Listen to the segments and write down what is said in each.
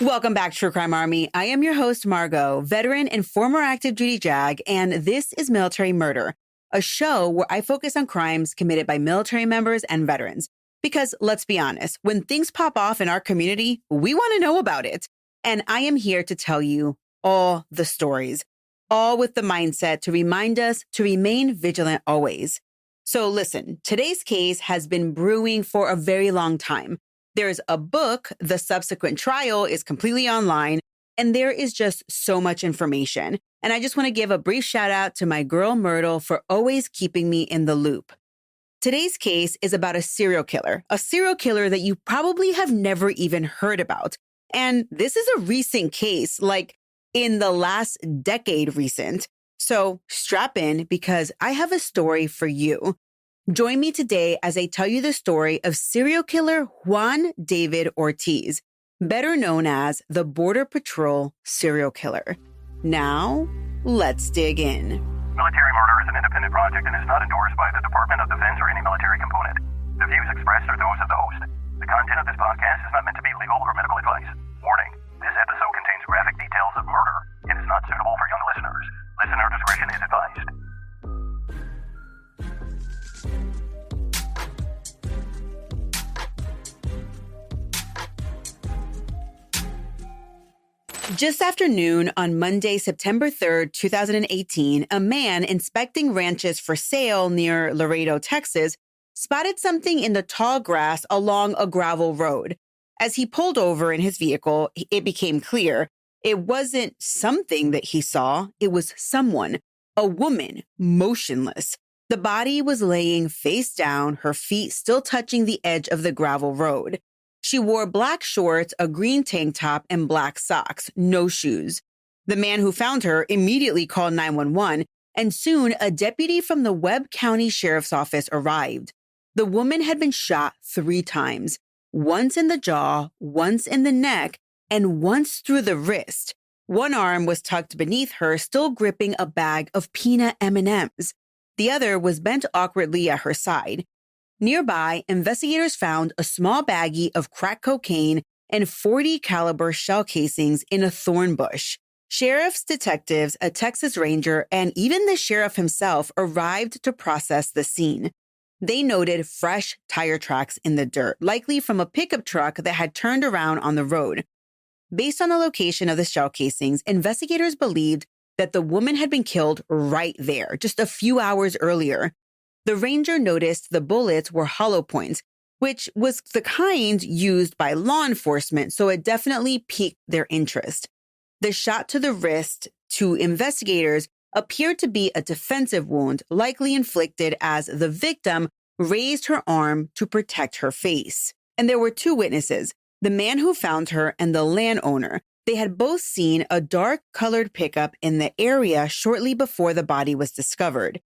Welcome back, True Crime Army. I am your host, Margot, veteran and former active duty JAG, and this is Military Murder, a show where I focus on crimes committed by military members and veterans. Because let's be honest, when things pop off in our community, we want to know about it. And I am here to tell you all the stories, all with the mindset to remind us to remain vigilant always. So listen, today's case has been brewing for a very long time. There's a book, the subsequent trial is completely online, and there is just so much information. And I just want to give a brief shout out to my girl Myrtle for always keeping me in the loop. Today's case is about a serial killer that you probably have never even heard about. And this is a recent case, like in the last decade recent. So strap in because I have a story for you. Join me today as I tell you the story of serial killer Juan David Ortiz, better known as the Border Patrol serial killer. Now, let's dig in. Military Murder is an independent project and is not endorsed by the Department of Defense or any military component. The views expressed are those of the host. The content of this podcast is not meant to be legal or medical advice. Warning, this episode contains graphic details of murder and is not suitable for young listeners. Listener discretion is advised. Just after noon on Monday, September 3rd, 2018, a man inspecting ranches for sale near Laredo, Texas, spotted something in the tall grass along a gravel road. As he pulled over in his vehicle, it became clear it wasn't something that he saw. It was someone, a woman, motionless. The body was laying face down, her feet still touching the edge of the gravel road. She wore black shorts, a green tank top, and black socks, no shoes. The man who found her immediately called 911, and soon a deputy from the Webb County Sheriff's Office arrived. The woman had been shot 3 times, once in the jaw, once in the neck, and once through the wrist. One arm was tucked beneath her, still gripping a bag of peanut M&Ms. The other was bent awkwardly at her side. Nearby, investigators found a small baggie of crack cocaine and .40 caliber shell casings in a thorn bush. Sheriff's detectives, a Texas Ranger, and even the sheriff himself arrived to process the scene. They noted fresh tire tracks in the dirt, likely from a pickup truck that had turned around on the road. Based on the location of the shell casings, investigators believed that the woman had been killed right there, just a few hours earlier. The ranger noticed the bullets were hollow points, which was the kind used by law enforcement, so it definitely piqued their interest. The shot to the wrist, to investigators, appeared to be a defensive wound, likely inflicted as the victim raised her arm to protect her face. And there were 2 witnesses, the man who found her and the landowner. They had both seen a dark-colored pickup in the area shortly before the body was discovered.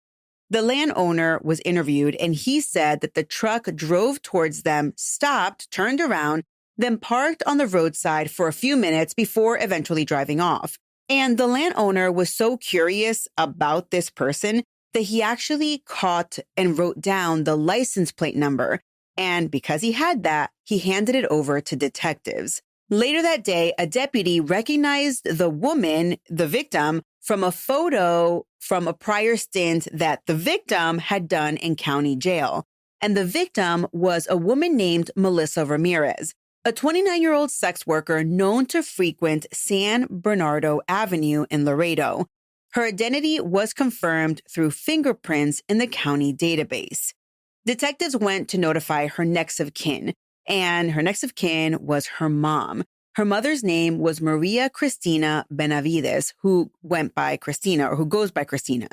The landowner was interviewed, and he said that the truck drove towards them, stopped, turned around, then parked on the roadside for a few minutes before eventually driving off. And the landowner was so curious about this person that he actually caught and wrote down the license plate number. And because he had that, he handed it over to detectives. Later that day, a deputy recognized the woman, the victim, from a photo from a prior stint that the victim had done in county jail. And the victim was a woman named Melissa Ramirez, a 29-year-old sex worker known to frequent San Bernardo Avenue in Laredo. Her identity was confirmed through fingerprints in the county database. Detectives went to notify her next of kin, and her next of kin was her mom. Her mother's name was Maria Cristina Benavides, who went by Christina, or who goes by Christina.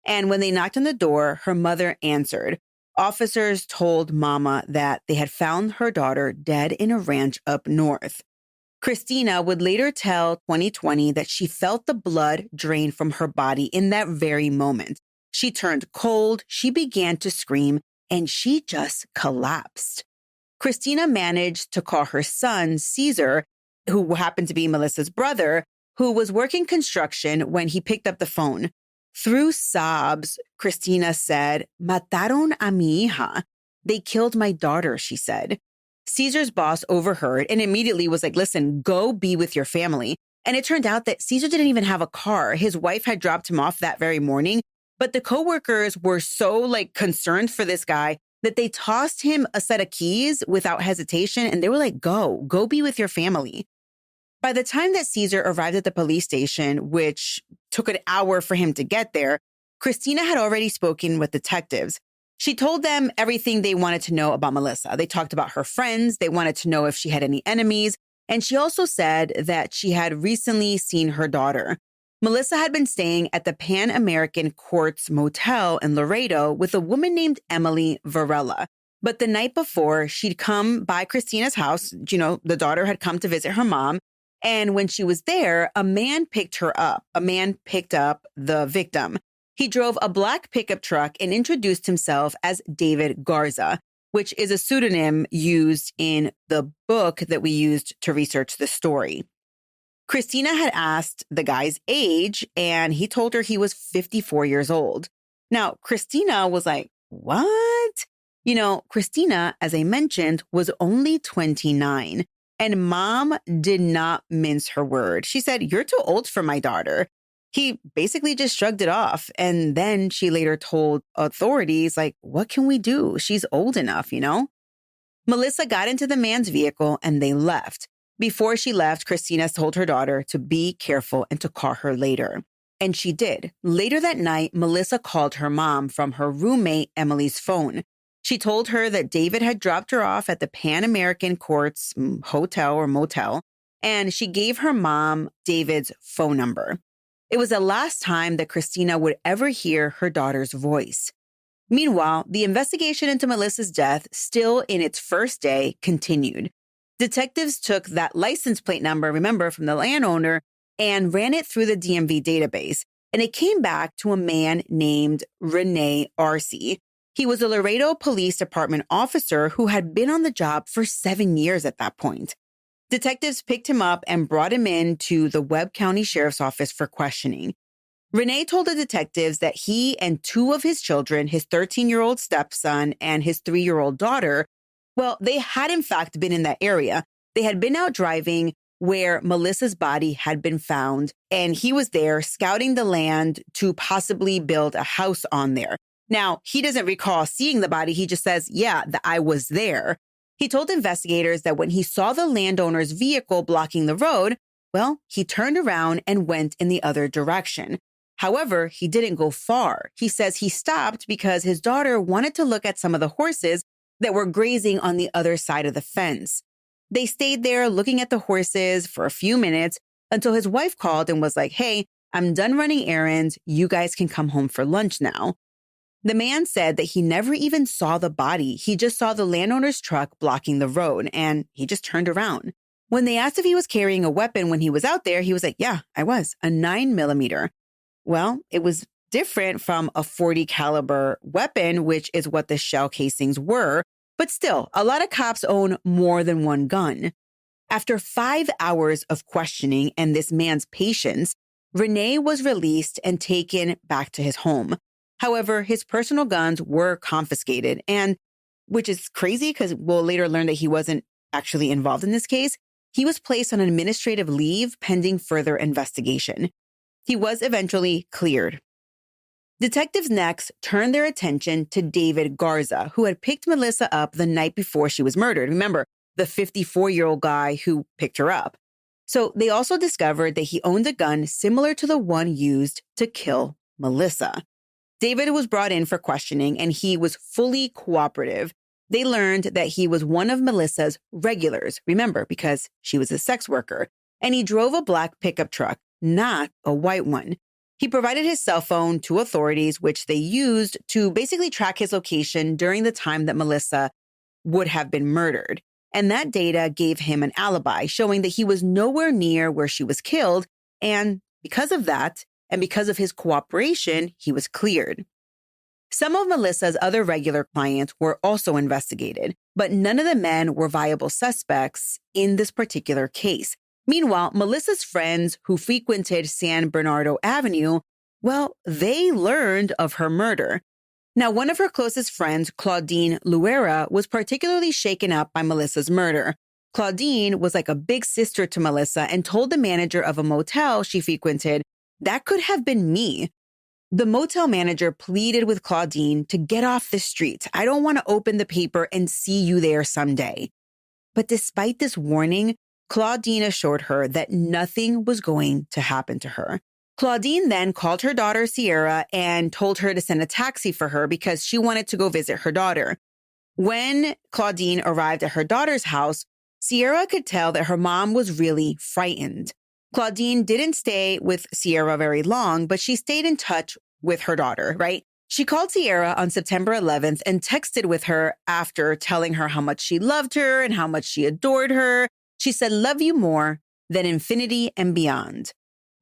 And when they knocked on the door, her mother answered. Officers told Mama that they had found her daughter dead in a ranch up north. Christina would later tell 2020 that she felt the blood drain from her body in that very moment. She turned cold, she began to scream, and she just collapsed. Christina managed to call her son, Caesar, who happened to be Melissa's brother, who was working construction when he picked up the phone. Through sobs, Christina said, "Mataron a mi hija." They killed my daughter, she said. Caesar's boss overheard and immediately was like, listen, go be with your family. And it turned out that Caesar didn't even have a car. His wife had dropped him off that very morning. But the coworkers were so concerned for this guy that they tossed him a set of keys without hesitation. And they were like, go be with your family. By the time that Caesar arrived at the police station, which took an hour for him to get there, Christina had already spoken with detectives. She told them everything they wanted to know about Melissa. They talked about her friends. They wanted to know if she had any enemies. And she also said that she had recently seen her daughter. Melissa had been staying at the Pan American Courts Motel in Laredo with a woman named Emily Varela. But the night before, she'd come by Christina's house. The daughter had come to visit her mom. And when she was there, a man picked her up. A man picked up the victim. He drove a black pickup truck and introduced himself as David Garza, which is a pseudonym used in the book that we used to research the story. Christina had asked the guy's age, and he told her he was 54 years old. Now, Christina was like, what? Christina, as I mentioned, was only 29. And mom did not mince her word. She said, you're too old for my daughter. He basically just shrugged it off. And then she later told authorities, what can we do? She's old enough, Melissa got into the man's vehicle and they left. Before she left, Christina told her daughter to be careful and to call her later. And she did. Later that night, Melissa called her mom from her roommate Emily's phone. She told her that David had dropped her off at the Pan American Courts hotel or motel, and she gave her mom David's phone number. It was the last time that Christina would ever hear her daughter's voice. Meanwhile, the investigation into Melissa's death, still in its first day, continued. Detectives took that license plate number, remember, from the landowner, and ran it through the DMV database, and it came back to a man named Rene Arce. He was a Laredo Police Department officer who had been on the job for 7 years at that point. Detectives picked him up and brought him in to the Webb County Sheriff's Office for questioning. Rene told the detectives that he and two of his children, his 13-year-old stepson and his 3-year-old daughter, they had in fact been in that area. They had been out driving where Melissa's body had been found, and he was there scouting the land to possibly build a house on there. Now, he doesn't recall seeing the body. He just says, that I was there. He told investigators that when he saw the landowner's vehicle blocking the road, he turned around and went in the other direction. However, he didn't go far. He says he stopped because his daughter wanted to look at some of the horses that were grazing on the other side of the fence. They stayed there looking at the horses for a few minutes until his wife called and was like, hey, I'm done running errands. You guys can come home for lunch now. The man said that he never even saw the body. He just saw the landowner's truck blocking the road, and he just turned around. When they asked if he was carrying a weapon when he was out there, he was like, yeah, I was, a 9mm. Well, it was different from a .40 caliber weapon, which is what the shell casings were. But still, a lot of cops own more than one gun. After 5 hours of questioning and this man's patience, Rene was released and taken back to his home. However, his personal guns were confiscated, and which is crazy because we'll later learn that he wasn't actually involved in this case. He was placed on administrative leave pending further investigation. He was eventually cleared. Detectives next turned their attention to David Garza, who had picked Melissa up the night before she was murdered. Remember, the 54-year-old guy who picked her up. So they also discovered that he owned a gun similar to the one used to kill Melissa. David was brought in for questioning, and he was fully cooperative. They learned that he was one of Melissa's regulars, remember, because she was a sex worker, and he drove a black pickup truck, not a white one. He provided his cell phone to authorities, which they used to basically track his location during the time that Melissa would have been murdered. And that data gave him an alibi, showing that he was nowhere near where she was killed. And because of that, and because of his cooperation, he was cleared. Some of Melissa's other regular clients were also investigated, but none of the men were viable suspects in this particular case. Meanwhile, Melissa's friends who frequented San Bernardino Avenue, they learned of her murder. Now, one of her closest friends, Claudine Luera, was particularly shaken up by Melissa's murder. Claudine was like a big sister to Melissa and told the manager of a motel she frequented, "That could have been me." The motel manager pleaded with Claudine to get off the street. "I don't want to open the paper and see you there someday." But despite this warning, Claudine assured her that nothing was going to happen to her. Claudine then called her daughter Sierra and told her to send a taxi for her because she wanted to go visit her daughter. When Claudine arrived at her daughter's house, Sierra could tell that her mom was really frightened. Claudine didn't stay with Sierra very long, but she stayed in touch with her daughter, right? She called Sierra on September 11th and texted with her after, telling her how much she loved her and how much she adored her. She said, "Love you more than infinity and beyond."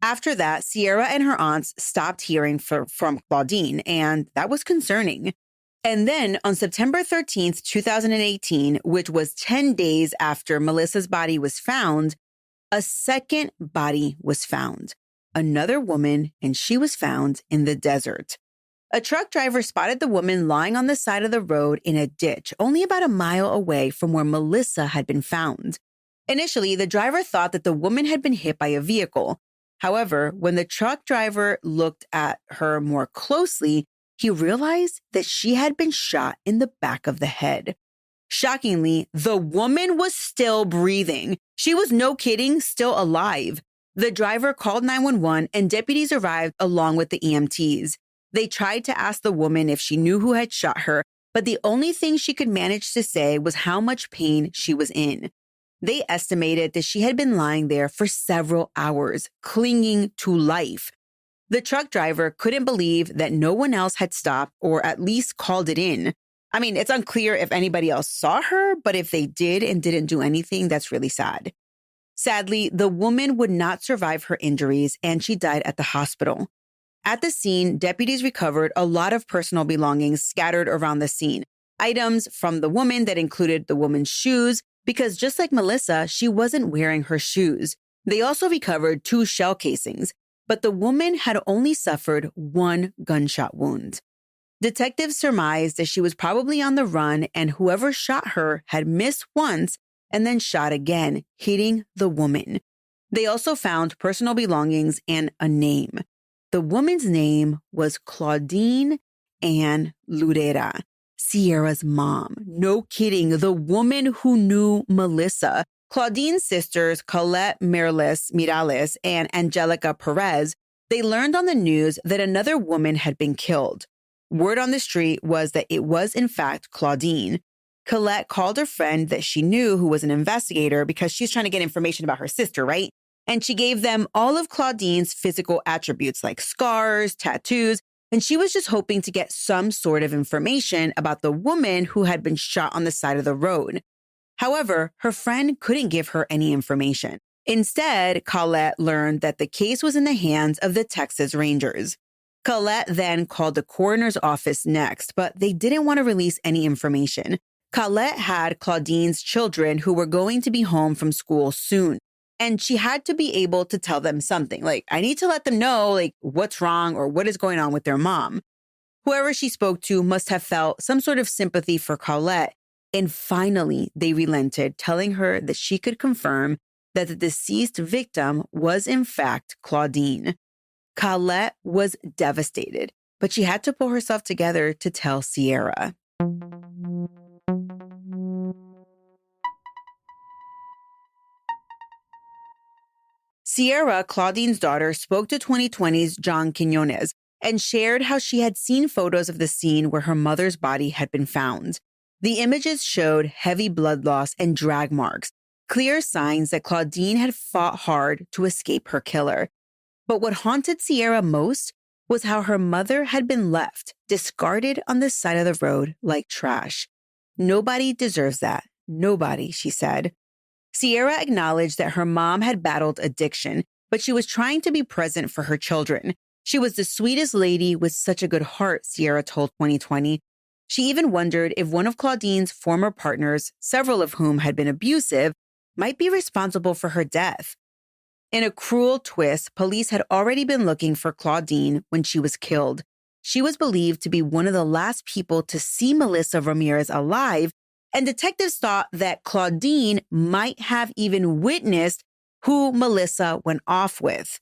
After that, Sierra and her aunts stopped hearing from Claudine, and that was concerning. And then on September 13th, 2018, which was 10 days after Melissa's body was found, a second body was found. Another woman, and she was found in the desert. A truck driver spotted the woman lying on the side of the road in a ditch, only about a mile away from where Melissa had been found. Initially, the driver thought that the woman had been hit by a vehicle. However, when the truck driver looked at her more closely, he realized that she had been shot in the back of the head. Shockingly, the woman was still breathing. She was, no kidding, still alive. The driver called 911 and deputies arrived along with the EMTs. They tried to ask the woman if she knew who had shot her, but the only thing she could manage to say was how much pain she was in. They estimated that she had been lying there for several hours, clinging to life. The truck driver couldn't believe that no one else had stopped or at least called it in. I mean, it's unclear if anybody else saw her, but if they did and didn't do anything, that's really sad. Sadly, the woman would not survive her injuries and she died at the hospital. At the scene, deputies recovered a lot of personal belongings scattered around the scene. Items from the woman that included the woman's shoes, because just like Melissa, she wasn't wearing her shoes. They also recovered 2 shell casings, but the woman had only suffered 1 gunshot wound. Detectives surmised that she was probably on the run and whoever shot her had missed once and then shot again, hitting the woman. They also found personal belongings and a name. The woman's name was Claudine Anne Luera, Sierra's mom. No kidding, the woman who knew Melissa. Claudine's sisters, Colette Mirales and Angelica Perez, they learned on the news that another woman had been killed. Word on the street was that it was, in fact, Claudine. Colette called her friend that she knew who was an investigator because she's trying to get information about her sister, right? And she gave them all of Claudine's physical attributes like scars, tattoos, and she was just hoping to get some sort of information about the woman who had been shot on the side of the road. However, her friend couldn't give her any information. Instead, Colette learned that the case was in the hands of the Texas Rangers. Colette then called the coroner's office next, but they didn't want to release any information. Colette had Claudine's children who were going to be home from school soon, and she had to be able to tell them something. Like, I need to let them know, like, what's wrong or what is going on with their mom. Whoever she spoke to must have felt some sort of sympathy for Colette, and finally they relented, telling her that she could confirm that the deceased victim was in fact Claudine. Colette was devastated, but she had to pull herself together to tell Sierra. Sierra, Claudine's daughter, spoke to 2020's John Quinones and shared how she had seen photos of the scene where her mother's body had been found. The images showed heavy blood loss and drag marks, clear signs that Claudine had fought hard to escape her killer. But what haunted Sierra most was how her mother had been left, discarded on the side of the road like trash. Nobody deserves that. Nobody, she said. Sierra acknowledged that her mom had battled addiction, but she was trying to be present for her children. She was the sweetest lady with such a good heart, Sierra told 2020. She even wondered if one of Claudine's former partners, several of whom had been abusive, might be responsible for her death. In a cruel twist, police had already been looking for Claudine when she was killed. she was believed to be one of the last people to see Melissa Ramirez alive, and detectives thought that Claudine might have even witnessed who Melissa went off with.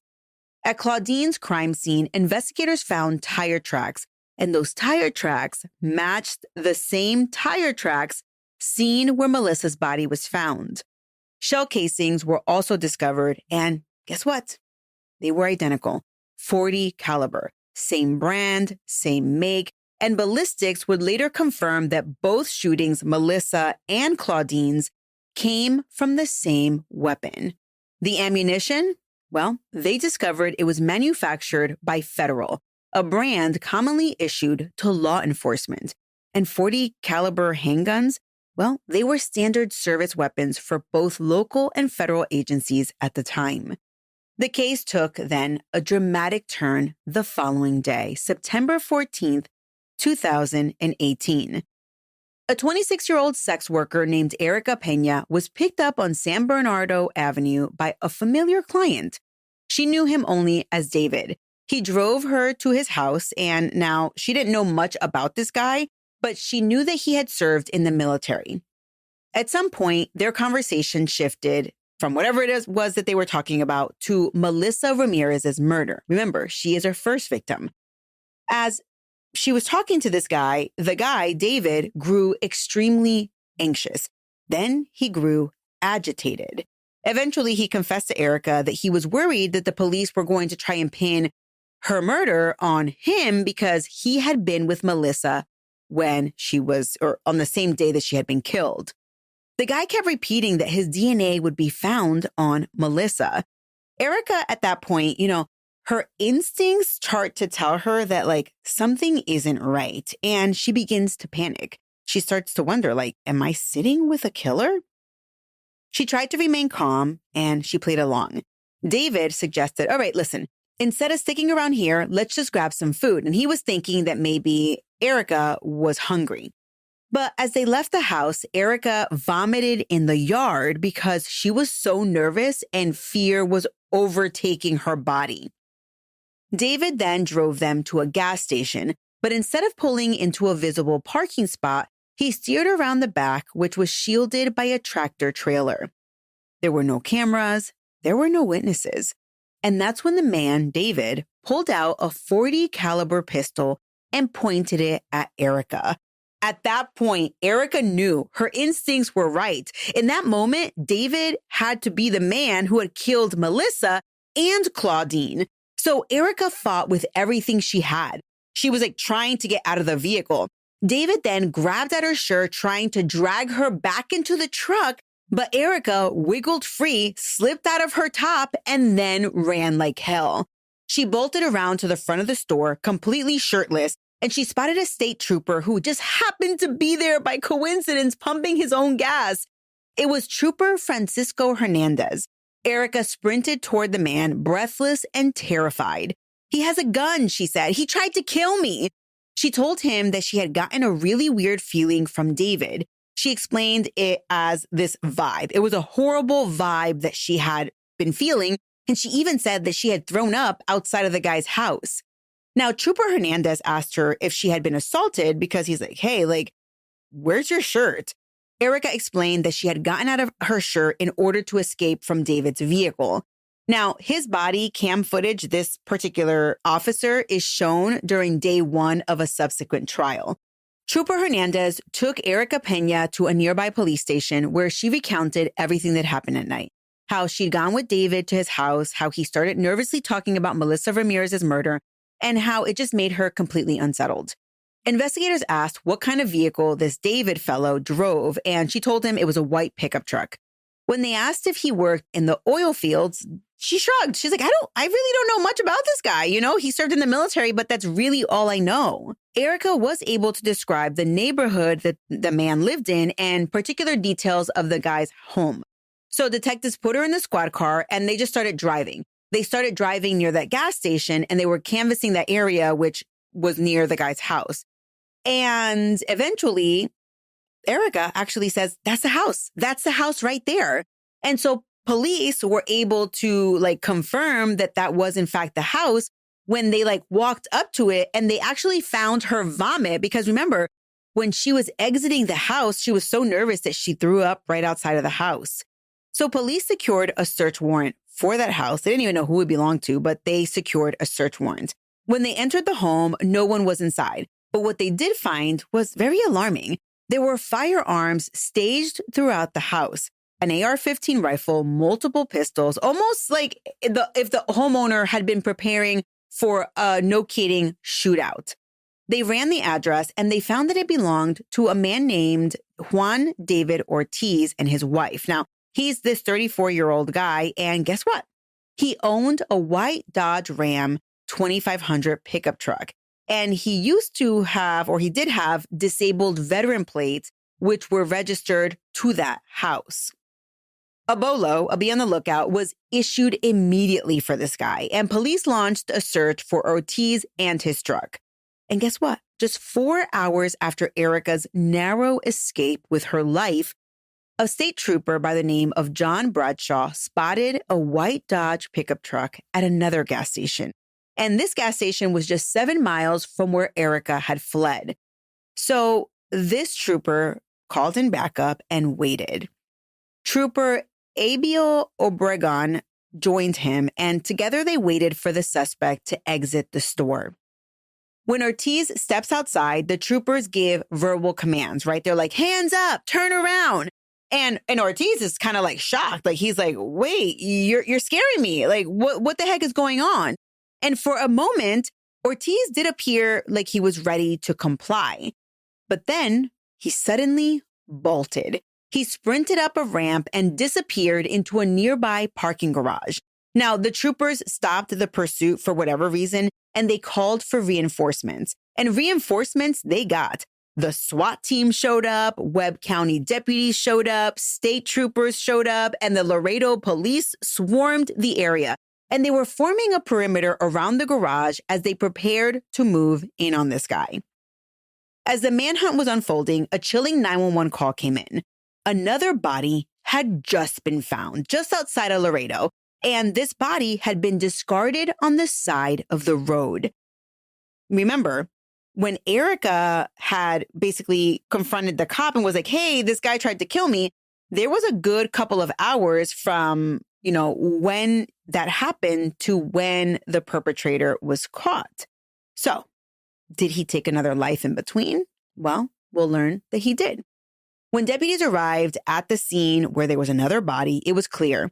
At Claudine's crime scene, investigators found tire tracks, and those tire tracks matched the same tire tracks seen where Melissa's body was found. Shell casings were also discovered, and guess what? They were identical. .40 caliber, same brand, same make, and ballistics would later confirm that both shootings, Melissa and Claudine's, came from the same weapon. The ammunition? Well, they discovered it was manufactured by Federal, a brand commonly issued to law enforcement. And .40 caliber handguns? Well, they were standard service weapons for both local and federal agencies at the time. The case took, then, a dramatic turn the following day, September 14th, 2018. A 26-year-old sex worker named Erica Pena was picked up on San Bernardo Avenue by a familiar client. She knew him only as David. He drove her to his house, and now she didn't know much about this guy, but she knew that he had served in the military. At some point, their conversation shifted from whatever it was that they were talking about to Melissa Ramirez's murder. Remember, she is her first victim. As she was talking to this guy, the guy, David, grew extremely anxious. Then he grew agitated. Eventually, he confessed to Erica that he was worried that the police were going to try and pin her murder on him because he had been with Melissa when she was, or on the same day that she had been killed. The guy kept repeating that his DNA would be found on Melissa. Erica, at that point, her instincts start to tell her that, something isn't right, and she begins to panic. She starts to wonder, am I sitting with a killer? She tried to remain calm, and she played along. David suggested, all right, listen, instead of sticking around here, let's just grab some food. And he was thinking that maybe Erica was hungry. But as they left the house, Erica vomited in the yard because she was so nervous and fear was overtaking her body. David then drove them to a gas station, but instead of pulling into a visible parking spot, he steered around the back, which was shielded by a tractor trailer. There were no cameras, there were no witnesses. And that's when the man, David, pulled out a .40 caliber pistol and pointed it at Erica. At that point, Erica knew her instincts were right. In that moment, David had to be the man who had killed Melissa and Claudine. So Erica fought with everything she had. She was trying to get out of the vehicle. David then grabbed at her shirt, trying to drag her back into the truck, but Erica wiggled free, slipped out of her top, and then ran like hell. She bolted around to the front of the store, completely shirtless, and she spotted a state trooper who just happened to be there by coincidence, pumping his own gas. It was Trooper Francisco Hernandez. Erica sprinted toward the man, breathless and terrified. He has a gun, she said. He tried to kill me. She told him that she had gotten a really weird feeling from David. She explained it as this vibe. It was a horrible vibe that she had been feeling, and she even said that she had thrown up outside of the guy's house. Now, Trooper Hernandez asked her if she had been assaulted because he's like, hey, where's your shirt? Erica explained that she had gotten out of her shirt in order to escape from David's vehicle. Now, his body cam footage, this particular officer, is shown during day one of a subsequent trial. Trooper Hernandez took Erica Pena to a nearby police station where she recounted everything that happened at night. How she'd gone with David to his house, how he started nervously talking about Melissa Ramirez's murder, and how it just made her completely unsettled. Investigators asked what kind of vehicle this David fellow drove, and she told him it was a white pickup truck. When they asked if he worked in the oil fields, she shrugged. She's like, I really don't know much about this guy. He served in the military, but that's really all I know. Erica was able to describe the neighborhood that the man lived in and particular details of the guy's home. So detectives put her in the squad car and they just started driving. They started driving near that gas station and they were canvassing that area, which was near the guy's house. And eventually, Erica actually says, that's the house. That's the house right there. And so police were able to confirm that that was in fact the house when they walked up to it and they actually found her vomit, because remember, when she was exiting the house, she was so nervous that she threw up right outside of the house. So police secured a search warrant for that house. They didn't even know who it belonged to, but they secured a search warrant. When they entered the home, no one was inside. But what they did find was very alarming. There were firearms staged throughout the house. An AR-15 rifle, multiple pistols, almost like if the homeowner had been preparing for a no-kidding shootout. They ran the address and they found that it belonged to a man named Juan David Ortiz and his wife. Now, he's this 34-year-old guy, and guess what? He owned a white Dodge Ram 2500 pickup truck, and he did have disabled veteran plates, which were registered to that house. A BOLO, a be on the lookout, was issued immediately for this guy, and police launched a search for Ortiz and his truck. And guess what? Just 4 hours after Erica's narrow escape with her life, a state trooper by the name of John Bradshaw spotted a white Dodge pickup truck at another gas station. And this gas station was just 7 miles from where Erica had fled. So this trooper called in backup and waited. Trooper Abel Obregon joined him, and together they waited for the suspect to exit the store. When Ortiz steps outside, the troopers give verbal commands, right? They're like, hands up, turn around. And Ortiz is kind of shocked. He's like, wait, you're scaring me. What the heck is going on? And for a moment, Ortiz did appear like he was ready to comply. But then he suddenly bolted. He sprinted up a ramp and disappeared into a nearby parking garage. Now, the troopers stopped the pursuit for whatever reason, and they called for reinforcements. And reinforcements they got. The SWAT team showed up, Webb County deputies showed up, state troopers showed up, and the Laredo police swarmed the area. And they were forming a perimeter around the garage as they prepared to move in on this guy. As the manhunt was unfolding, a chilling 911 call came in. Another body had just been found just outside of Laredo, and this body had been discarded on the side of the road. Remember, when Erica had basically confronted the cop and was like, hey, this guy tried to kill me, there was a good couple of hours from, when that happened to when the perpetrator was caught. So, did he take another life in between? Well, we'll learn that he did. When deputies arrived at the scene where there was another body, it was clear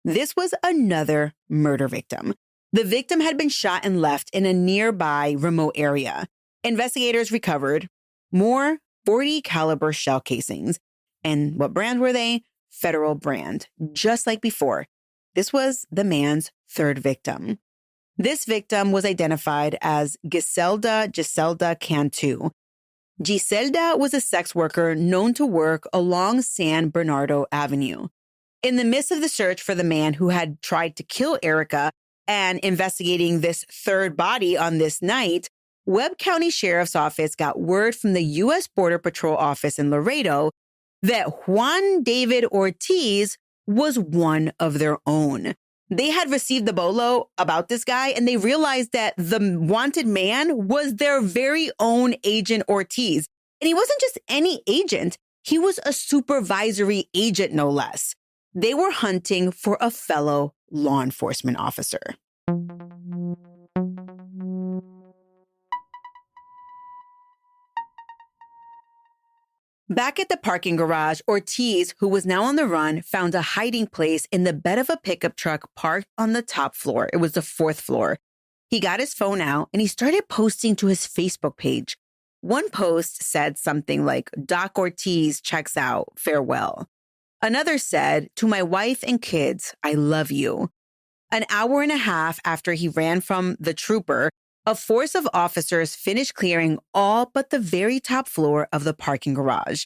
this was another murder victim. The victim had been shot and left in a nearby remote area. Investigators recovered more .40 caliber shell casings. And what brand were they? Federal brand. Just like before, this was the man's third victim. This victim was identified as Guiselda Cantu. Guiselda was a sex worker known to work along San Bernardo Avenue. In the midst of the search for the man who had tried to kill Erica and investigating this third body on this night, Webb County Sheriff's Office got word from the U.S. Border Patrol office in Laredo that Juan David Ortiz was one of their own. They had received the BOLO about this guy, and they realized that the wanted man was their very own Agent Ortiz. And he wasn't just any agent. He was a supervisory agent, no less. They were hunting for a fellow law enforcement officer. Back at the parking garage, Ortiz, who was now on the run, found a hiding place in the bed of a pickup truck parked on the top floor. It was the 4th floor. He got his phone out and he started posting to his Facebook page. One post said something like, Doc Ortiz checks out, farewell. Another said, to my wife and kids, I love you. An hour and a half after he ran from the trooper, a force of officers finished clearing all but the very top floor of the parking garage.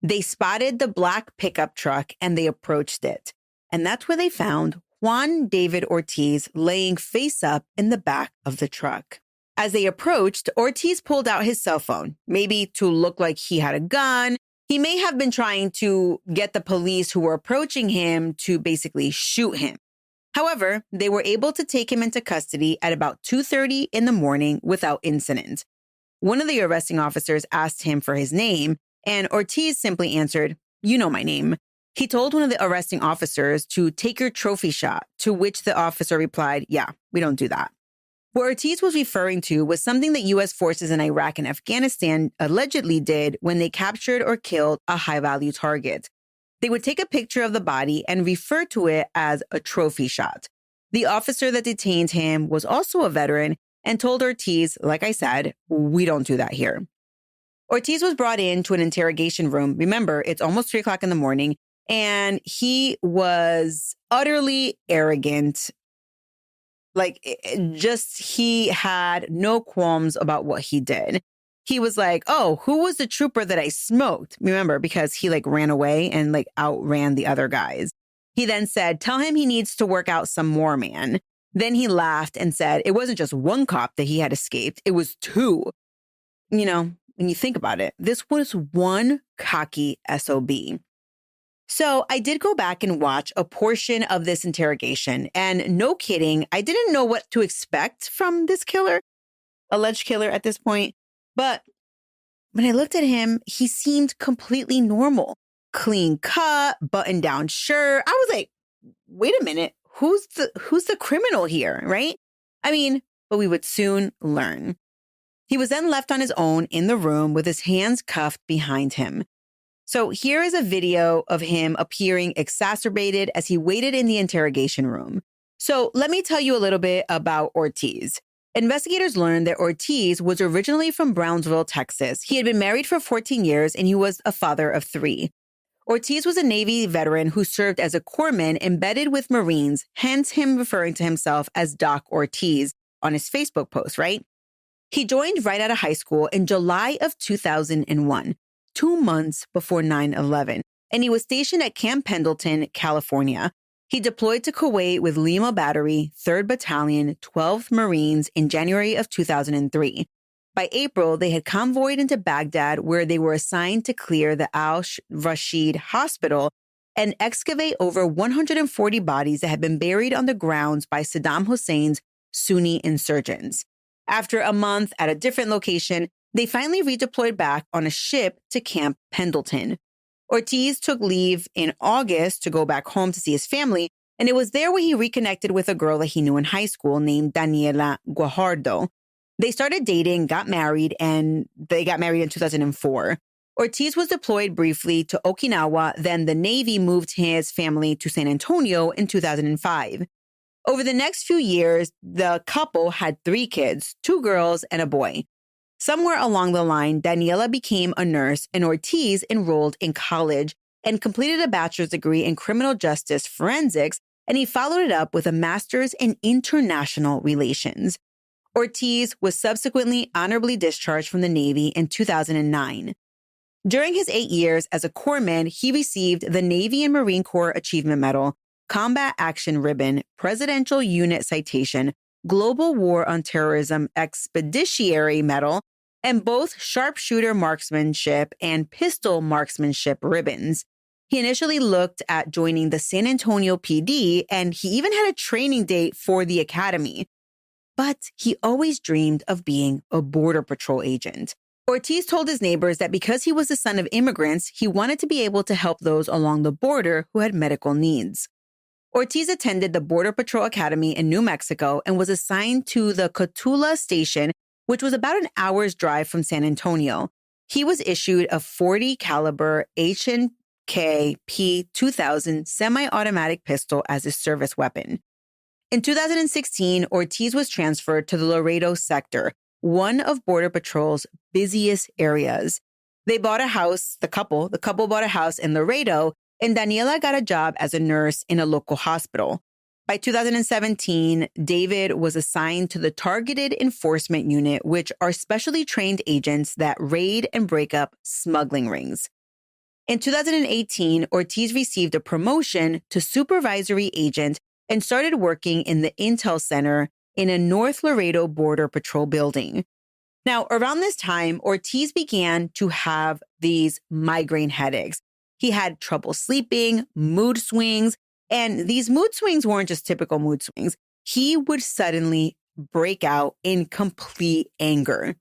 They spotted the black pickup truck and they approached it. And that's where they found Juan David Ortiz laying face up in the back of the truck. As they approached, Ortiz pulled out his cell phone, maybe to look like he had a gun. He may have been trying to get the police who were approaching him to basically shoot him. However, they were able to take him into custody at about 2:30 in the morning without incident. One of the arresting officers asked him for his name, and Ortiz simply answered, "You know my name." He told one of the arresting officers to take your trophy shot, to which the officer replied, "Yeah, we don't do that." What Ortiz was referring to was something that U.S. forces in Iraq and Afghanistan allegedly did when they captured or killed a high-value target. They would take a picture of the body and refer to it as a trophy shot. The officer that detained him was also a veteran and told Ortiz, like I said, "We don't do that here." Ortiz was brought into an interrogation room. Remember, it's almost 3 o'clock in the morning, and he was utterly arrogant. He had no qualms about what he did. He was like, "Oh, who was the trooper that I smoked?" Remember, because he ran away and outran the other guys. He then said, "Tell him he needs to work out some more, man." Then he laughed and said it wasn't just one cop that he had escaped. It was 2. When you think about it, this was one cocky SOB. So I did go back and watch a portion of this interrogation. And no kidding, I didn't know what to expect from this killer, alleged killer at this point. But when I looked at him, he seemed completely normal. Clean cut, button down shirt. I was like, wait a minute, who's the criminal here, right? But we would soon learn. He was then left on his own in the room with his hands cuffed behind him. So here is a video of him appearing exacerbated as he waited in the interrogation room. So let me tell you a little bit about Ortiz. Investigators learned that Ortiz was originally from Brownsville, Texas. He had been married for 14 years and he was a father of 3. Ortiz was a Navy veteran who served as a corpsman embedded with Marines, hence him referring to himself as Doc Ortiz on his Facebook post, right? He joined right out of high school in July of 2001. 2 months before 9/11, and he was stationed at Camp Pendleton, California. He deployed to Kuwait with Lima Battery, 3rd Battalion, 12th Marines in January of 2003. By April, they had convoyed into Baghdad, where they were assigned to clear the Al-Rashid Hospital and excavate over 140 bodies that had been buried on the grounds by Saddam Hussein's Sunni insurgents. After a month at a different location, they finally redeployed back on a ship to Camp Pendleton. Ortiz took leave in August to go back home to see his family, and it was there where he reconnected with a girl that he knew in high school named Daniela Guajardo. They started dating, got married, and they got married in 2004. Ortiz was deployed briefly to Okinawa, then the Navy moved his family to San Antonio in 2005. Over the next few years, the couple had 3 kids, 2 girls and a boy. Somewhere along the line, Daniela became a nurse and Ortiz enrolled in college and completed a bachelor's degree in criminal justice forensics, and he followed it up with a master's in international relations. Ortiz was subsequently honorably discharged from the Navy in 2009. During his 8 years as a corpsman, he received the Navy and Marine Corps Achievement Medal, Combat Action Ribbon, Presidential Unit Citation, Global War on Terrorism Expeditionary Medal, and both sharpshooter marksmanship and pistol marksmanship ribbons. He initially looked at joining the San Antonio PD, and he even had a training date for the academy. But he always dreamed of being a Border Patrol agent. Ortiz told his neighbors that because he was the son of immigrants, he wanted to be able to help those along the border who had medical needs. Ortiz attended the Border Patrol Academy in New Mexico and was assigned to the Cotulla Station, which was about an hour's drive from San Antonio. He was issued a .40 caliber H&K P2000 semi-automatic pistol as his service weapon. In 2016, Ortiz was transferred to the Laredo sector, one of Border Patrol's busiest areas. They bought a house, the couple bought a house in Laredo, and Daniela got a job as a nurse in a local hospital. By 2017, David was assigned to the Targeted Enforcement Unit, which are specially trained agents that raid and break up smuggling rings. In 2018, Ortiz received a promotion to supervisory agent and started working in the Intel Center in a North Laredo Border Patrol building. Now, around this time, Ortiz began to have these migraine headaches. He had trouble sleeping, mood swings, And these mood swings weren't just typical mood swings. He would suddenly break out in complete anger.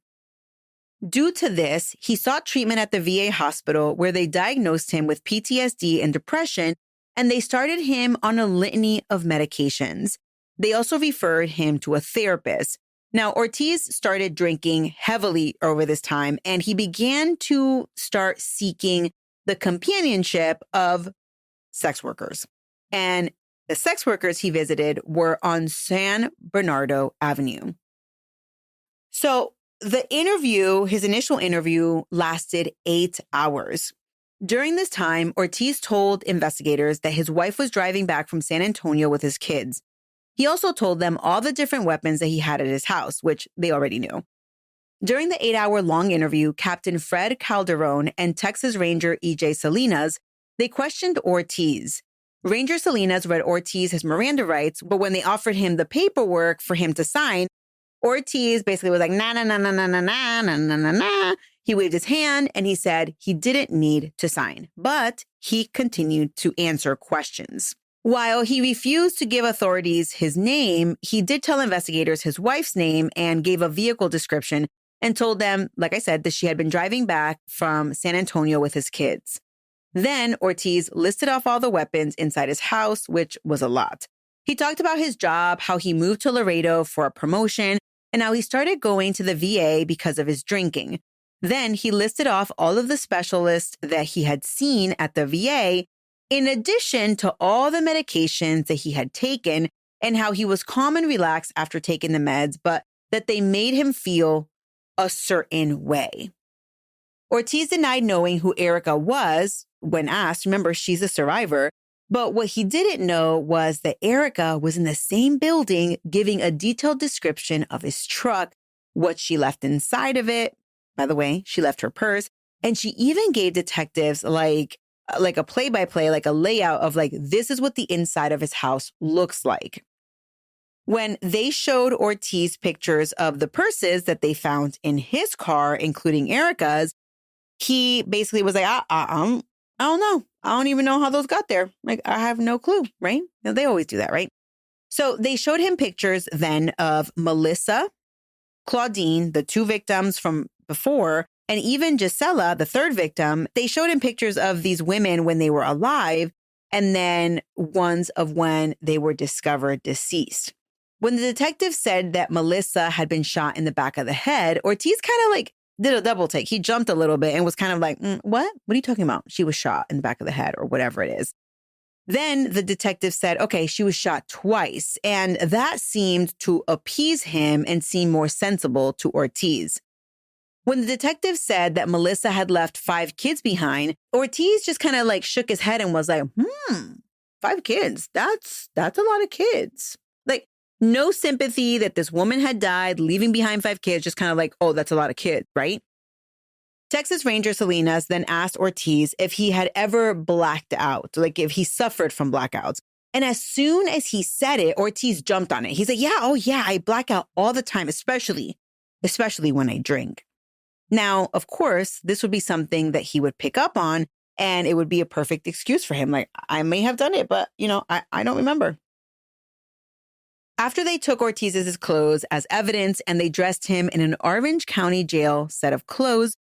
Due to this, he sought treatment at the VA hospital where they diagnosed him with PTSD and depression, and they started him on a litany of medications. They also referred him to a therapist. Now, Ortiz started drinking heavily over this time, and he began to start seeking the companionship of sex workers. And the sex workers he visited were on San Bernardo Avenue. So the interview, his initial interview, lasted 8 hours. During this time, Ortiz told investigators that his wife was driving back from San Antonio with his kids. He also told them all the different weapons that he had at his house, which they already knew. During the 8-hour-long interview, Captain Fred Calderon and Texas Ranger E.J. Salinas, they questioned Ortiz. Ranger Salinas read Ortiz his Miranda rights, but when they offered him the paperwork for him to sign, Ortiz basically was like, nah, nah, nah, nah, nah, nah, nah, nah, nah, nah, nah. He waved his hand and he said he didn't need to sign, but he continued to answer questions. While he refused to give authorities his name, he did tell investigators his wife's name and gave a vehicle description and told them, like I said, that she had been driving back from San Antonio with his kids. Then Ortiz listed off all the weapons inside his house, which was a lot. He talked about his job, how he moved to Laredo for a promotion, and how he started going to the VA because of his drinking. Then he listed off all of the specialists that he had seen at the VA, in addition to all the medications that he had taken and how he was calm and relaxed after taking the meds, but that they made him feel a certain way. Ortiz denied knowing who Erica was when asked. Remember, she's a survivor. But what he didn't know was that Erica was in the same building giving a detailed description of his truck, what she left inside of it. By the way, she left her purse. And she even gave detectives like a play-by-play, like a layout of like, this is what the inside of his house looks like. When they showed Ortiz pictures of the purses that they found in his car, including Erica's, he basically was like, I don't know. I don't even know how those got there. Like, I have no clue, right? They always do that, right? So they showed him pictures then of Melissa, Claudine, the 2 victims from before, and even Guiselda, the 3rd victim. They showed him pictures of these women when they were alive, and then ones of when they were discovered deceased. When the detective said that Melissa had been shot in the back of the head, Ortiz kind of like did a double take. He jumped a little bit and was kind of like, what? What are you talking about? She was shot in the back of the head or whatever it is. Then the detective said, okay, she was shot twice. And that seemed to appease him and seem more sensible to Ortiz. When the detective said that Melissa had left 5 kids behind, Ortiz just kind of like shook his head and was like, 5 kids. That's a lot of kids. Like, no sympathy that this woman had died, leaving behind 5 kids, just kind of like, oh, that's a lot of kids, right? Texas Ranger Salinas then asked Ortiz if he had ever blacked out, like if he suffered from blackouts. And as soon as he said it, Ortiz jumped on it. He's like, yeah, I black out all the time, especially when I drink. Now, of course, this would be something that he would pick up on, and it would be a perfect excuse for him. Like, I may have done it, but, I don't remember. After they took Ortiz's clothes as evidence and they dressed him in an Orange County jail set of clothes,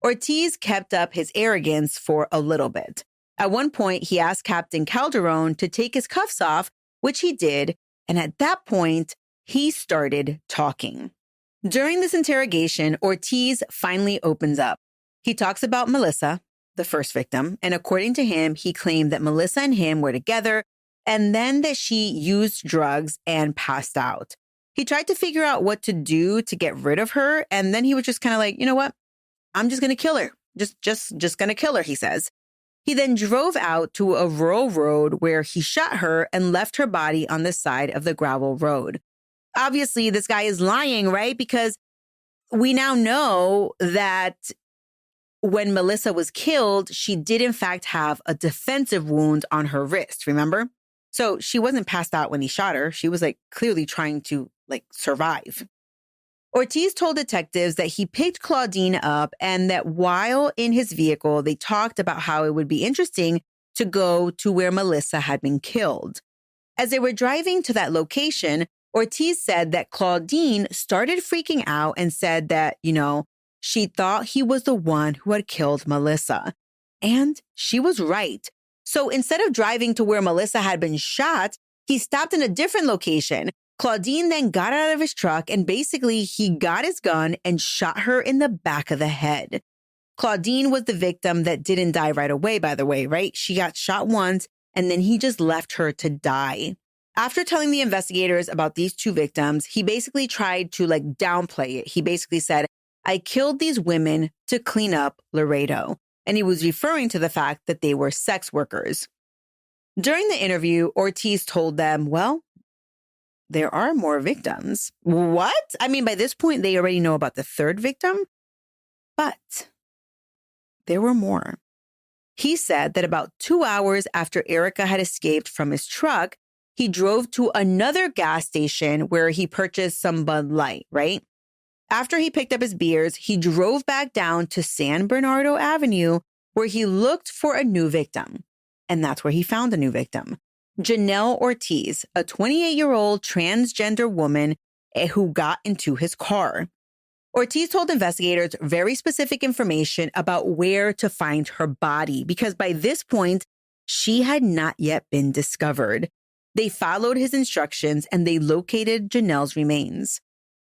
Ortiz kept up his arrogance for a little bit. At one point, he asked Captain Calderon to take his cuffs off, which he did, and at that point, he started talking. During this interrogation, Ortiz finally opens up. He talks about Melissa, the first victim, and according to him, he claimed that Melissa and him were together and then that she used drugs and passed out. He tried to figure out what to do to get rid of her, and then he was just kind of like, you know what? I'm just going to kill her. Just going to kill her, he says. He then drove out to a rural road where he shot her and left her body on the side of the gravel road. Obviously, this guy is lying, right? Because we now know that when Melissa was killed, she did in fact have a defensive wound on her wrist, remember? So she wasn't passed out when he shot her. She was like clearly trying to survive. Ortiz told detectives that he picked Claudine up and that while in his vehicle, they talked about how it would be interesting to go to where Melissa had been killed. As they were driving to that location, Ortiz said that Claudine started freaking out and said that, she thought he was the one who had killed Melissa. And she was right. So instead of driving to where Melissa had been shot, he stopped in a different location. Claudine then got out of his truck and basically he got his gun and shot her in the back of the head. Claudine was the victim that didn't die right away, by the way, right? She got shot once and then he just left her to die. After telling the investigators about these two victims, he basically tried to downplay it. He basically said, I killed these women to clean up Laredo. And he was referring to the fact that they were sex workers. During the interview, Ortiz told them, well, there are more victims. What? I mean, by this point, they already know about the third victim. But there were more. He said that about 2 hours after Erica had escaped from his truck, he drove to another gas station where he purchased some Bud Light, right? After he picked up his beers, he drove back down to San Bernardo Avenue where he looked for a new victim. And that's where he found a new victim. Janelle Ortiz, a 28-year-old transgender woman who got into his car. Ortiz told investigators very specific information about where to find her body because by this point, she had not yet been discovered. They followed his instructions and they located Janelle's remains.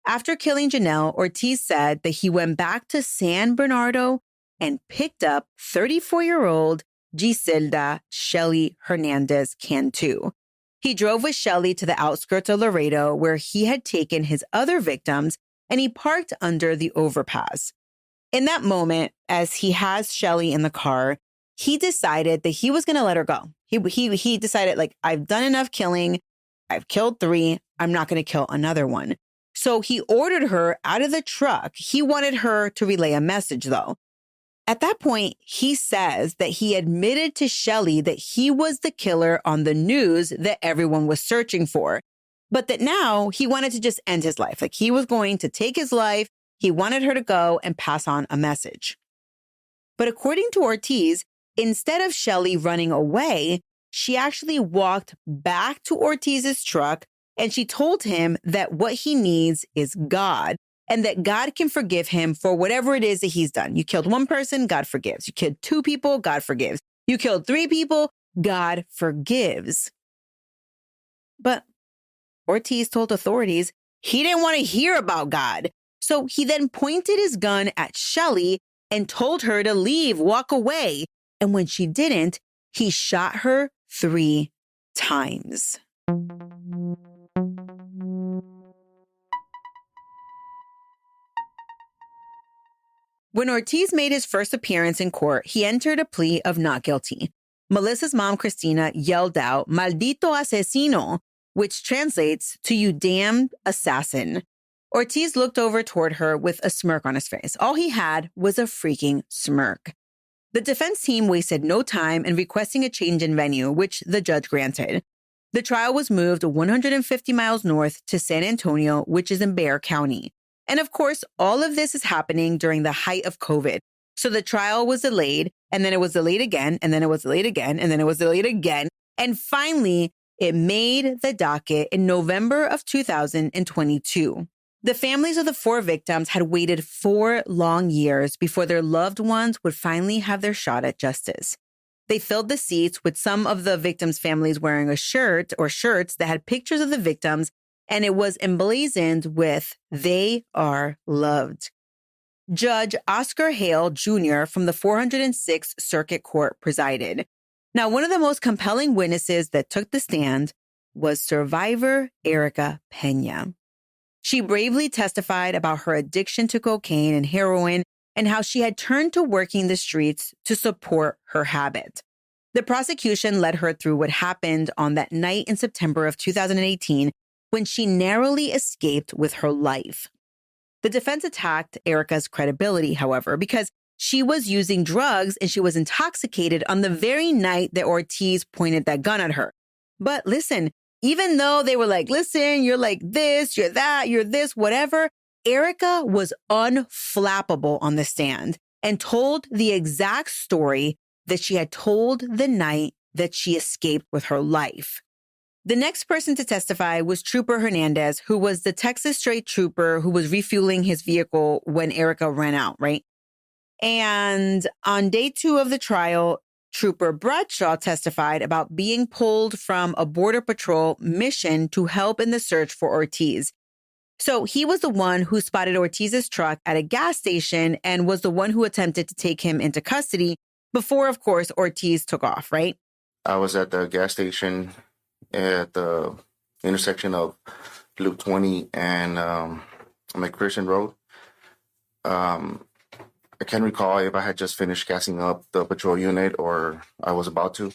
After killing Janelle, Ortiz said that he went back to San Bernardo and picked up 34-year-old Guiselda Shelly Hernandez Cantu. He drove with Shelly to the outskirts of Laredo where he had taken his other victims and he parked under the overpass. In that moment, as he has Shelly in the car, he decided that he was going to let her go. He decided, I've done enough killing. I've killed 3. I'm not going to kill another one. So he ordered her out of the truck. He wanted her to relay a message, though. At that point, he says that he admitted to Shelly that he was the killer on the news that everyone was searching for, but that now he wanted to just end his life. He was going to take his life. He wanted her to go and pass on a message. But according to Ortiz, instead of Shelly running away, she actually walked back to Ortiz's truck and she told him that what he needs is God and that God can forgive him for whatever it is that he's done. You killed 1 person, God forgives. You killed 2 people, God forgives. You killed 3 people, God forgives. But Ortiz told authorities he didn't want to hear about God. So he then pointed his gun at Shelly and told her to leave, walk away. And when she didn't, he shot her 3 times. When Ortiz made his first appearance in court, he entered a plea of not guilty. Melissa's mom, Christina, yelled out, "Maldito asesino," which translates to "you damned assassin." Ortiz looked over toward her with a smirk on his face. All he had was a freaking smirk. The defense team wasted no time in requesting a change in venue, which the judge granted. The trial was moved 150 miles north to San Antonio, which is in Bexar County. And of course, all of this is happening during the height of COVID. So the trial was delayed, and then it was delayed again, and then it was delayed again, and then it was delayed again. And finally, it made the docket in November of 2022. The families of the 4 victims had waited 4 long years before their loved ones would finally have their shot at justice. They filled the seats with some of the victims' families wearing a shirt or shirts that had pictures of the victims, and it was emblazoned with, "They are loved." Judge Oscar Hale Jr. from the 406th Circuit Court presided. Now, one of the most compelling witnesses that took the stand was survivor Erica Pena. She bravely testified about her addiction to cocaine and heroin and how she had turned to working the streets to support her habit. The prosecution led her through what happened on that night in September of 2018 when she narrowly escaped with her life. The defense attacked Erica's credibility, however, because she was using drugs and she was intoxicated on the very night that Ortiz pointed that gun at her. But listen, even though they were like, listen, you're like this, you're that, you're this, whatever, Erica was unflappable on the stand and told the exact story that she had told the night that she escaped with her life. The next person to testify was Trooper Hernandez, who was the Texas State Trooper who was refueling his vehicle when Erica ran out, right? And on day 2 of the trial, Trooper Bradshaw testified about being pulled from a Border Patrol mission to help in the search for Ortiz. So he was the one who spotted Ortiz's truck at a gas station and was the one who attempted to take him into custody before, of course, Ortiz took off, right? I was at the gas station at the intersection of Loop 20 and McPherson Road. I can't recall if I had just finished gassing up the patrol unit or I was about to.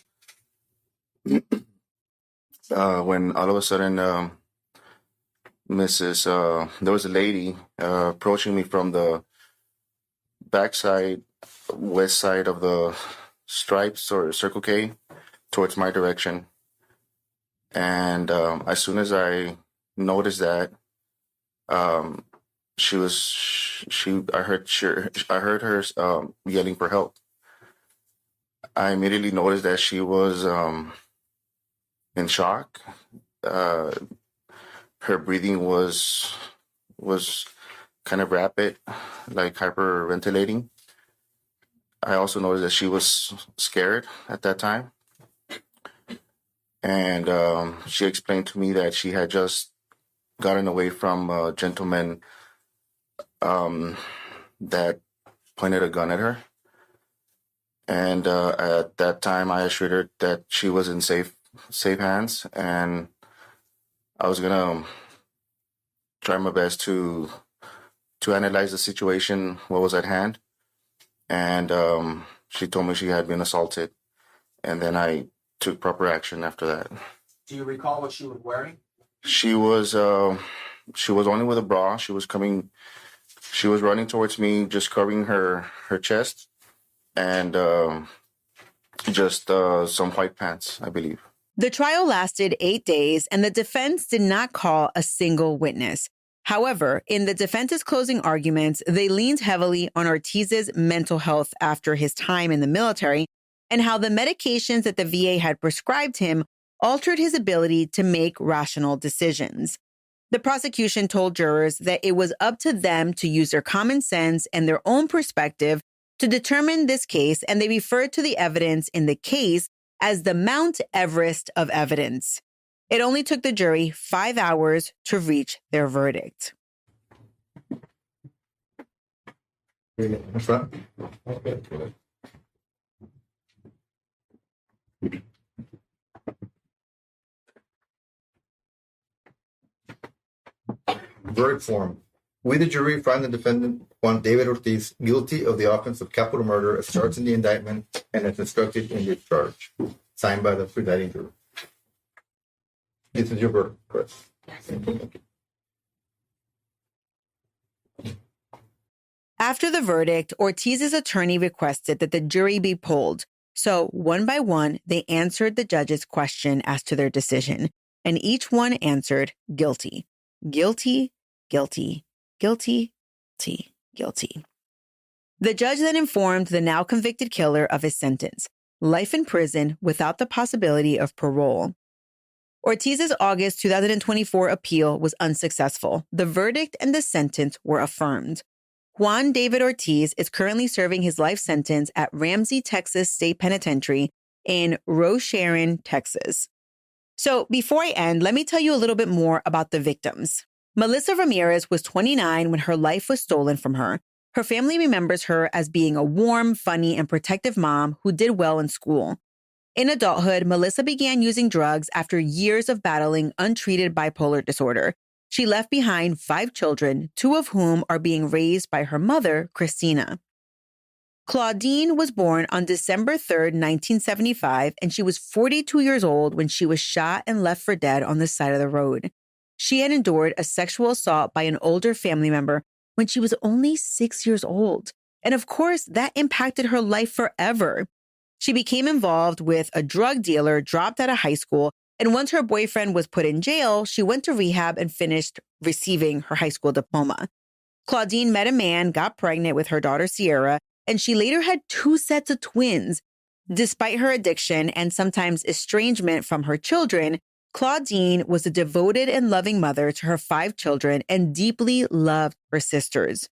When all of a sudden, there was a lady approaching me from the backside, west side of the Stripes or Circle K towards my direction. And as soon as I noticed that, I heard her yelling for help. I immediately noticed that she was in shock. Her breathing was kind of rapid, like hyperventilating. I also noticed that she was scared at that time. And she explained to me that she had just gotten away from a gentleman that pointed a gun at her. And at that time, I assured her that she was in safe hands, and I was gonna try my best to analyze the situation, what was at hand. And she told me she had been assaulted, and then I took proper action after that. Do you recall what she was wearing? She was only with a bra. She was running towards me, just covering her chest, and just some white pants, I believe. The trial lasted 8 days, and the defense did not call a single witness. However, in the defense's closing arguments, they leaned heavily on Ortiz's mental health after his time in the military and how the medications that the VA had prescribed him altered his ability to make rational decisions. The prosecution told jurors that it was up to them to use their common sense and their own perspective to determine this case, and they referred to the evidence in the case as the Mount Everest of evidence. It only took the jury 5 hours to reach their verdict. Verdict form. We, the jury, find the defendant, Juan David Ortiz, guilty of the offense of capital murder as charged in the indictment and as instructed in the charge. Signed by the presiding jury. This is your verdict, Chris. After the verdict, Ortiz's attorney requested that the jury be polled. So one by one, they answered the judge's question as to their decision, and each one answered guilty. Guilty, guilty, guilty, guilty, guilty. The judge then informed the now convicted killer of his sentence, life in prison without the possibility of parole. Ortiz's August 2024 appeal was unsuccessful. The verdict and the sentence were affirmed. Juan David Ortiz is currently serving his life sentence at Ramsey, Texas State Penitentiary in Rocheron, Texas. So before I end, let me tell you a little bit more about the victims. Melissa Ramirez was 29 when her life was stolen from her. Her family remembers her as being a warm, funny, and protective mom who did well in school. In adulthood, Melissa began using drugs after years of battling untreated bipolar disorder. She left behind 5 children, 2 of whom are being raised by her mother, Christina. Claudine was born on December 3rd, 1975, and she was 42 years old when she was shot and left for dead on the side of the road. She had endured a sexual assault by an older family member when she was only 6 years old. And of course, that impacted her life forever. She became involved with a drug dealer dropped out of high school, and once her boyfriend was put in jail, she went to rehab and finished receiving her high school diploma. Claudine met a man, got pregnant with her daughter Sierra, and she later had 2 sets of twins. Despite her addiction and sometimes estrangement from her children, Claudine was a devoted and loving mother to her 5 children and deeply loved her sisters.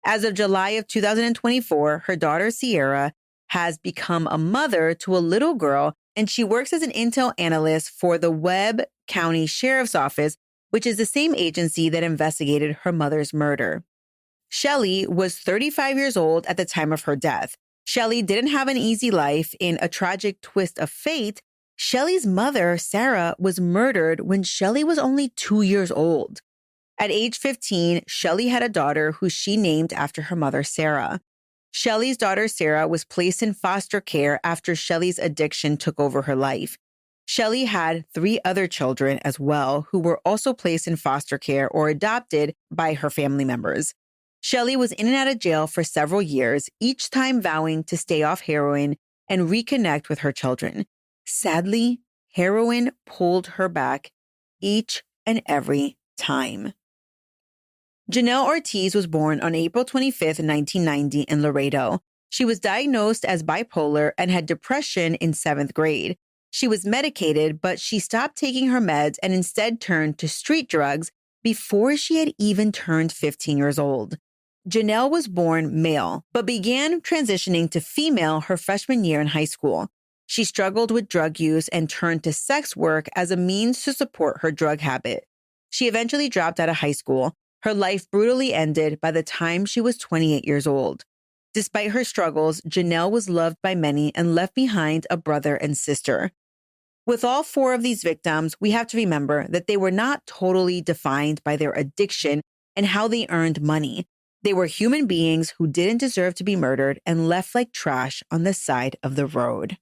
As of July of 2024, her daughter Sierra has become a mother to a little girl, and she works as an intel analyst for the Webb County Sheriff's Office, which is the same agency that investigated her mother's murder. Shelley was 35 years old at the time of her death. Shelley didn't have an easy life. In a tragic twist of fate, Shelley's mother, Sarah, was murdered when Shelley was only 2 years old. At age 15, Shelley had a daughter who she named after her mother, Sarah. Shelley's daughter, Sarah, was placed in foster care after Shelley's addiction took over her life. Shelley had 3 other children as well who were also placed in foster care or adopted by her family members. Shelley was in and out of jail for several years, each time vowing to stay off heroin and reconnect with her children. Sadly, heroin pulled her back each and every time. Janelle Ortiz was born on April 25, 1990 in Laredo. She was diagnosed as bipolar and had depression in 7th grade. She was medicated, but she stopped taking her meds and instead turned to street drugs before she had even turned 15 years old. Janelle was born male, but began transitioning to female her freshman year in high school. She struggled with drug use and turned to sex work as a means to support her drug habit. She eventually dropped out of high school. Her life brutally ended by the time she was 28 years old. Despite her struggles, Janelle was loved by many and left behind a brother and sister. With all 4 of these victims, we have to remember that they were not totally defined by their addiction and how they earned money. They were human beings who didn't deserve to be murdered and left like trash on the side of the road.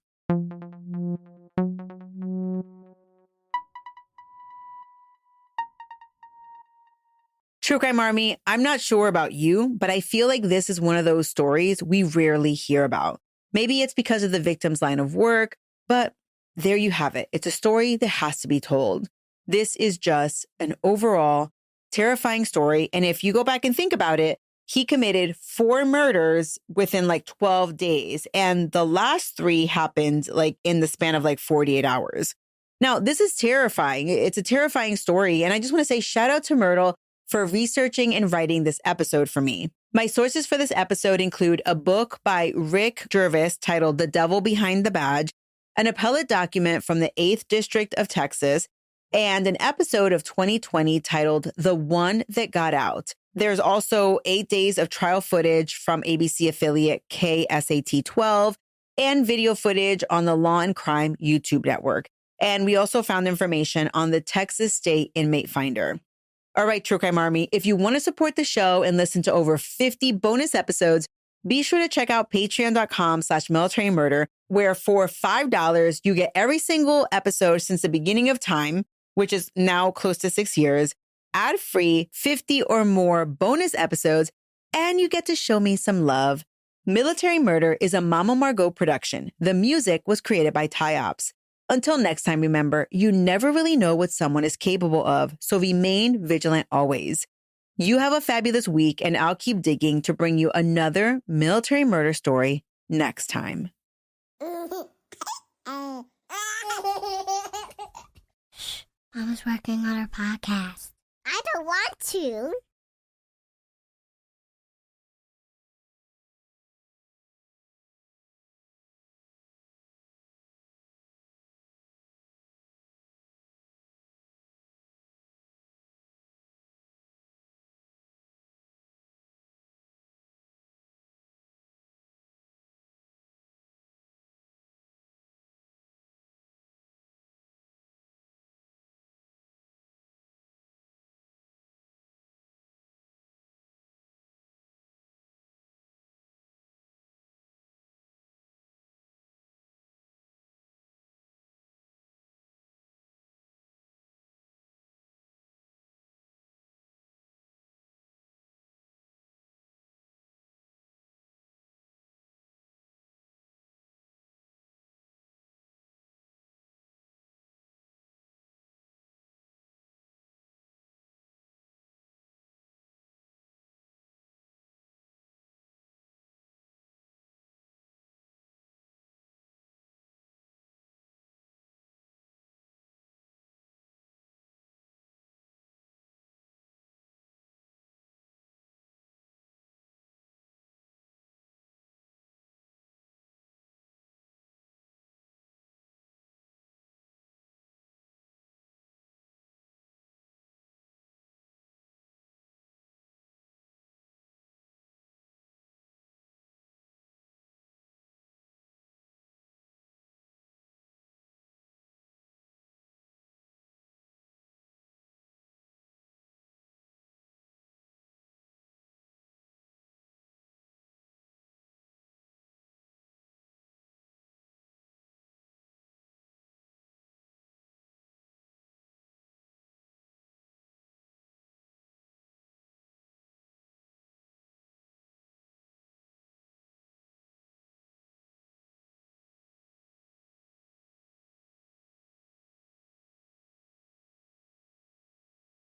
True Crime Army, I'm not sure about you, but I feel like this is one of those stories we rarely hear about. Maybe it's because of the victim's line of work, but there you have it. It's a story that has to be told. This is just an overall terrifying story. And if you go back and think about it, he committed 4 murders within like 12 days. And the last 3 happened like in the span of like 48 hours. Now, this is terrifying. It's a terrifying story. And I just want to say shout out to Myrtle for researching and writing this episode for me. My sources for this episode include a book by Rick Jervis titled The Devil Behind the Badge, an appellate document from the 8th District of Texas, and an episode of 2020 titled The One That Got Out. There's also 8 days of trial footage from ABC affiliate KSAT 12 and video footage on the Law and Crime YouTube network. And we also found information on the Texas State Inmate Finder. All right, True Crime Army, if you want to support the show and listen to over 50 bonus episodes, be sure to check out patreon.com/militarymurder, where for $5, you get every single episode since the beginning of time, which is now close to 6 years, ad-free 50 or more bonus episodes, and you get to show me some love. Military Murder is a Mama Margot production. The music was created by Ty-Ops. Until next time, remember, you never really know what someone is capable of, so remain vigilant always. You have a fabulous week, and I'll keep digging to bring you another military murder story next time. Mama's working on her podcast. I don't want to.